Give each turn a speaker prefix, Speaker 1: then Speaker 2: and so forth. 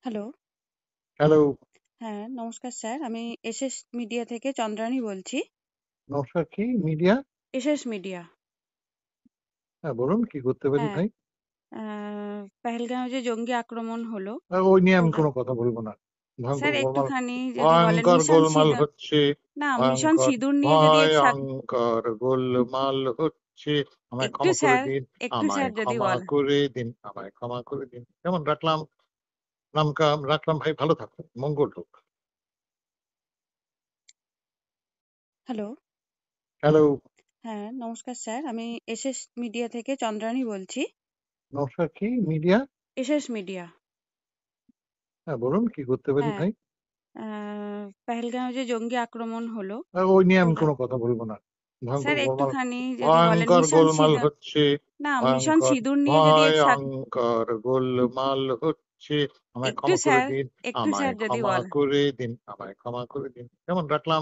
Speaker 1: Hello.
Speaker 2: Hello,
Speaker 1: হ্যাঁ, নমস্কার sir. আমি এসএস মিডিয়া থেকে চন্দ্রানী বলছি।
Speaker 2: নমস্কার। কি মিডিয়া?
Speaker 1: SS media.
Speaker 2: হ্যাঁ, বলুন কি করতে পারি
Speaker 1: হ্যাঁ,
Speaker 2: ভাই?
Speaker 1: আ পেহেলগাঁওয়ে যে জঙ্গি আক্রমণ হলো,
Speaker 2: ওই নিয়ে আমি
Speaker 1: ওটা
Speaker 2: কোনো কথা বলব না। ভয়ংকর
Speaker 1: স্যার
Speaker 2: গোলমাল
Speaker 1: একটুখানি যদি বলেন
Speaker 2: ভয়ংকর
Speaker 1: মিশন
Speaker 2: গোলমাল
Speaker 1: সিঁদুর
Speaker 2: হচ্ছে,
Speaker 1: না, মিশন
Speaker 2: ভয়ংকর
Speaker 1: সিঁদুর নিয়ে যদি
Speaker 2: ভয়ংকর গোলমাল হচ্ছে। আমায়
Speaker 1: একটু
Speaker 2: ক্ষমা করে
Speaker 1: স্যার,
Speaker 2: দিন,
Speaker 1: একটু
Speaker 2: আমায়
Speaker 1: স্যার যদি
Speaker 2: ক্ষমা
Speaker 1: বলেন।
Speaker 2: করে দিন, আমায় ক্ষমা করে দিন। কেমন রাখলাম? নামকাম রাখলাম ভাই, ভালো থাকুন, মঙ্গল হোক।
Speaker 1: হ্যালো।
Speaker 2: হ্যালো,
Speaker 1: হ্যাঁ, নমস্কার স্যার। আমি এসএস মিডিয়া থেকে চন্দ্রানী বলছি।
Speaker 2: নমস্কার। কি মিডিয়া?
Speaker 1: SS media.
Speaker 2: হ্যাঁ, বলুন কি করতে পারি
Speaker 1: হ্যাঁ,
Speaker 2: ভাই?
Speaker 1: আ পেহেলগাঁওয়ে যে জঙ্গি আক্রমণ হলো,
Speaker 2: ওই নিয়ে আমি
Speaker 1: ওটা
Speaker 2: কোনো কথা বলব না।
Speaker 1: স্যার
Speaker 2: ভয়ংকর গোলমাল
Speaker 1: একটুখানি যদি বলেন
Speaker 2: ভয়ংকর
Speaker 1: মিশন
Speaker 2: গোলমাল
Speaker 1: সিঁদুর
Speaker 2: হচ্ছে,
Speaker 1: না, মিশন
Speaker 2: ভয়ংকর
Speaker 1: সিঁদুর নিয়ে যদি
Speaker 2: ভয়ংকর গোলমাল হচ্ছে। আমায়
Speaker 1: একটু
Speaker 2: ক্ষমা করে
Speaker 1: স্যার,
Speaker 2: দিন,
Speaker 1: একটু
Speaker 2: আমায়
Speaker 1: স্যার যদি
Speaker 2: ক্ষমা
Speaker 1: বলেন।
Speaker 2: করে দিন, আমায় ক্ষমা করে দিন। কেমন রাখলাম?